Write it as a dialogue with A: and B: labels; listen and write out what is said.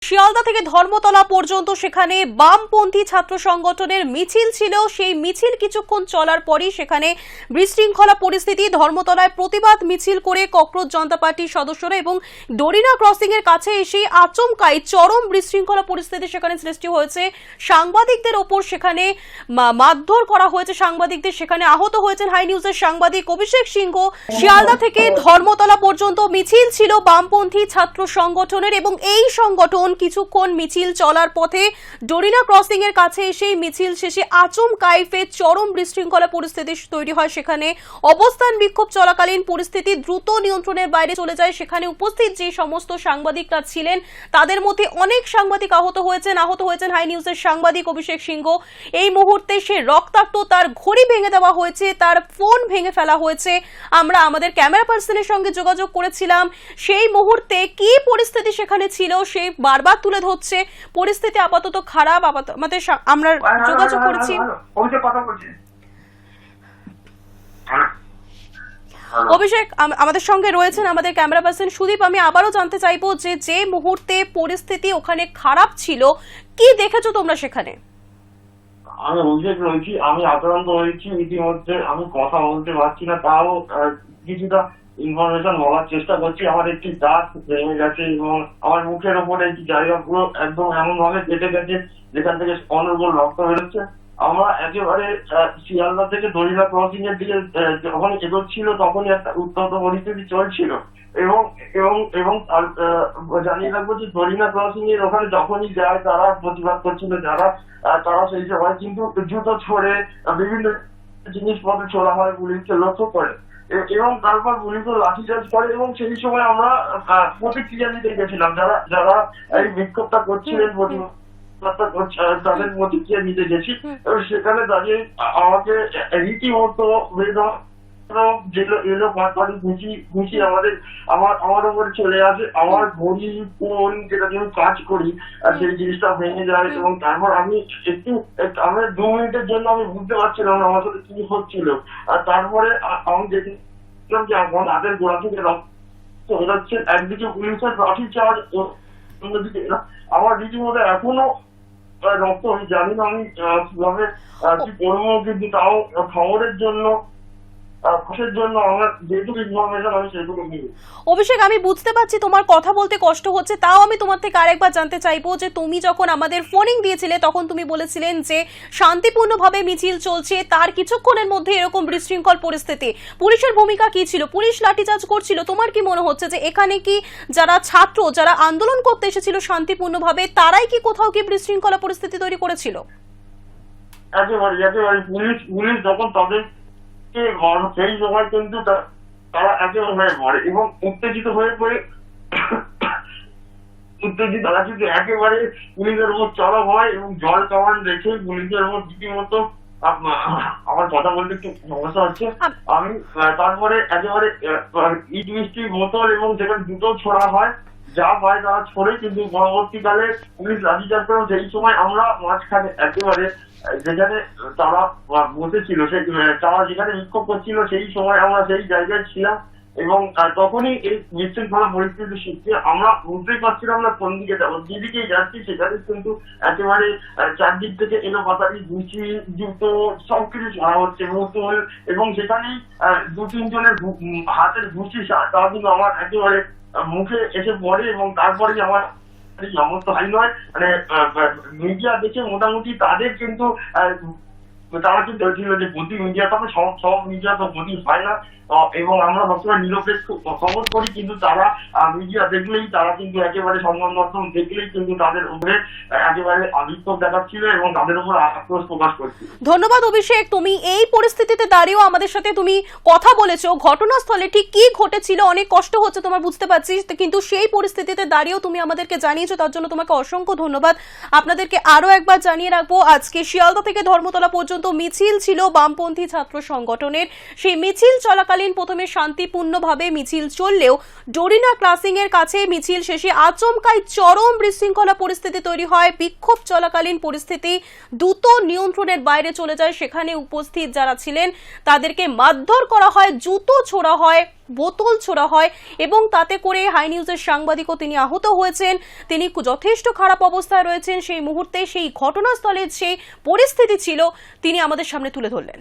A: শিয়ালদা থেকে ধর্মতলা পর্যন্ত সেখানে বামপন্থী ছাত্র সংগঠনের মিছিল ছিল। সেই মিছিল কিছুক্ষণ চলার পরই সেখানে বিশৃঙ্খলা পরিস্থিতি। ধর্মতলায় প্রতিবাদ মিছিল করে ককরোচ জনতা পার্টির সদস্যরা এবং ডরিনা ক্রসিং এর কাছে এসে আচমকাই চরম বিশৃঙ্খলা পরিস্থিতি সেখানে সৃষ্টি হয়েছে। সাংবাদিকদের ওপর সেখানে মারধর করা হয়েছে, সাংবাদিকদের সেখানে আহত হয়েছেন হাই নিউজের সাংবাদিক অভিষেক সিংহ। শিয়ালদা থেকে ধর্মতলা পর্যন্ত মিছিল ছিল বামপন্থী ছাত্র সংগঠনের এবং এই সংগঠন কিছুক্ষণ মিছিল চলার পথে ডরিনা ক্রসিং এর কাছে এসে মিছিল শেষে আচমকাই ফের চরম বিশৃঙ্খলা পরিস্থিতি তৈরি হয়। সেখানে অবস্থান বিক্ষোভ চলাকালীন পরিস্থিতি দ্রুত নিয়ন্ত্রণের বাইরে চলে যায়। সেখানে উপস্থিত যে সমস্ত সাংবাদিকরা ছিলেন তাদের মধ্যে অনেক সাংবাদিক আহত হয়েছেন হাই নিউজের সাংবাদিক অভিষেক সিংহ। এই মুহূর্তে সে রক্তাক্ত, তার ঘড়ি ভেঙে দেওয়া হয়েছে, তার ফোন ভেঙে ফেলা হয়েছে। আমরা আমাদের ক্যামেরা পার্সনের সঙ্গে যোগাযোগ করেছিলাম, সেই মুহূর্তে কি পরিস্থিতি সেখানে ছিল সে বারবার তুলে ধরছে। পরিস্থিতি আপাতত খারাপ। আমাদের আমরা যোগাযোগ করেছি। অভিষেক আমাদের সঙ্গে রয়েছেন আমাদের ক্যামেরা পার্সন সুদীপ। আমি আবারও জানতে চাইবো যে মুহূর্তে পরিস্থিতি ওখানে খারাপ ছিল, কি দেখেছো তোমরা সেখানে?
B: আমি অভিষেক রয়েছি, আমি আক্রান্ত হয়েছি ইতিমধ্যে। আমি কথা বলতে পারছি না, তাও কিছুটা ইনফরমেশন বলার চেষ্টা করছি। আমার একটি দাঁত ভেঙে গেছে এবং আমার মুখের ওপরে একটি জায়গা পুরো একদম এমন ভাবে কেটে গেছে যেখান থেকে অনর্গল রক্ত বেরোচ্ছে। আমরা একেবারে শিয়ালদা থেকে দরিনা ক্রসিং এর দিকে যখন এগোচ্ছিল তখনই একটা উত্তপ্ত পরিস্থিতি চলছিল এবং এবং এবং জানিয়ে রাখবো যে দরিনা ক্রসিং এর ওখানে যখনই যায় তারা প্রতিবাদ করছিল, তারা সেই সময় কিন্তু জুতো ছড়ে বিভিন্ন জিনিসপত্র ছোড়া হয়, পুলিশকে লক্ষ্য করে এবং তারপর পুলিশও লাঠিচার্জ করে এবং সেই সময় আমরা প্রতিক্রিয়া নিতে গেছিলাম। যারা এই বিক্ষোভটা করছিলেন, তাদের প্রতিক্রিয়া নিতে গেছি এবং সেখানে দাঁড়িয়ে আমাকে রীতিমতো এলো পাটপাটি ঘুষি আমার উপরে চলে আসে। আমার ঘড়ি ফোন যেটা আমি কাজ করি সেই জিনিসটা ভেঙে যায় এবং তারপর আমি আমার 2 মিনিটের জন্য আমি বুঝতে পারছিলাম না আমার সাথে কি হচ্ছিল। আর তারপরে আমি দেখলাম যে আমার হাতের গোড়া থেকে রক্ত বেরোচ্ছে। একদিকে পুলিশের লাঠি চার্জ, অন্যদিকে আমার রীতিমতো এখনো রক্ত। আমি জানি না আমি কিভাবে কি করবো, কিন্তু তাও খবরের জন্য
A: অভিষেক আমি বুঝতে পারছি তোমার কথা বলতে কষ্ট হচ্ছে, তাও আমি তোমার থেকে আরেকবার জানতে চাইবো যে তুমি যখন আমাদের ফোনিং দিয়েছিলে তখন তুমি বলেছিলেন যে শান্তিপূর্ণভাবে মিছিল চলছে, তার কিছুক্ষণের মধ্যে এরকম বিশৃঙ্খল পরিস্থিতি। পুলিশের ভূমিকা কি ছিল? পুলিশ লাঠিচার্জ করছিল। তোমার কি মনে হচ্ছে যে এখানে কি যারা ছাত্র, যারা আন্দোলন করতে এসেছিল শান্তিপূর্ণভাবে, তারাই কি কোথাও কি বিশৃঙ্খলা পরিস্থিতি তৈরি করেছিল?
B: একেবারে পুলিশ যখন তাদের সেই সময় কিন্তু তারা একেবারে হয়ে পড়ে এবং উত্তেজিত হয়ে পড়ে তারা কিন্তু একেবারে পুলিশের উপর চড়াও হয় এবং জল কামান রেখে পুলিশের উপর রীতিমতো আমার কথা বলতে একটু সমস্যা হচ্ছে। আমি তারপরে একেবারে ইট মিষ্টি বোতল এবং যেখানে জুতো ছোড়া হয়, যা পায় তারা ছড়ে, কিন্তু পরবর্তীকালে পুলিশ লাঠিচার্জ করে। সেই সময় আমরা মাঝখানে একেবারে যেখানে তারা বসেছিল, তারা যেখানে বিক্ষোভ করছিল সেই সময় আমরা সেই জায়গায় ছিলাম এবং তখনই এই বিশৃঙ্খলা পরিস্থিতি শিখছে। আমরা বুঝতেই পারছিলাম না কোন দিকে যাবো, যেদিকেই যাচ্ছি সেখানে কিন্তু একেবারে চারদিক থেকে এলো পাতারি ঘুষি, জুতো সবকিছু ছড়া হচ্ছে বোতল এবং সেখানেই 2-3 জনের হাতের ঘুষি তারা কিন্তু আমার একেবারে মুখে এসে পড়ে এবং তারপরে আমার সমস্ত হাই নয় মানে মিডিয়া দেখে মোটামুটি তাদের কিন্তু তারা কিন্তু ছিল যে প্রতি মিডিয়া তবে সব মিডিয়া তো প্রতি হয় না এবং আমরা সবসময় নিরপেক্ষ খবর করি, কিন্তু তারা মিডিয়া দেখলেই তারা কিন্তু একেবারে সংবাদ মাধ্যম দেখলেই কিন্তু তাদের উপরে একেবারে বিক্ষোভ দেখাচ্ছিল এবং তাদের উপর আক্রোশ প্রকাশ করছিল।
A: ধন্যবাদ অভিষেক, তুমি এই পরিস্থিতিতে দাঁড়িয়েও আমাদের সাথে তুমি কথা বলেছো। ঘটনাস্থলে ঠিক কি ঘটেছিল, অনেক কষ্ট হচ্ছে তোমার বুঝতে পারছি, কিন্তু সেই পরিস্থিতিতে দাঁড়িয়েও তুমি আমাদেরকে জানিয়েছো, তার জন্য তোমাকে অসংখ্য ধন্যবাদ। আপনাদেরকে আরো একবার জানিয়ে রাখবো আজকে শিয়ালদা থেকে ধর্মতলা পর্যন্ত মিছিল ছিল বামপন্থী ছাত্র সংগঠনের। সেই মিছিল চলাকালীন প্রথমে শান্তিপূর্ণভাবে মিছিল চললেও ডরিনা ক্রসিং এর কাছে মিছিল শেষে আচমকাই চরম বিশৃঙ্খলা পরিস্থিতি তৈরি হয়। বিক্ষোভ চলাকালীন পরিস্থিতি দ্রুত নিয়ন্ত্রণের বাইরে চলে যায়। সেখানে উপস্থিত যারা ছিলেন তাদেরকে মারধর করা হয়, জুতো ছোড়া হয়, বোতল ছোড়া হয় এবং তাতে করে হাই নিউজের সাংবাদিকও তিনি আহত হয়েছেন। তিনি যথেষ্ট খারাপ অবস্থায় রয়েছেন। সেই মুহূর্তে সেই ঘটনাস্থলের যে পরিস্থিতি ছিল তিনি আমাদের সামনে তুলে ধরলেন।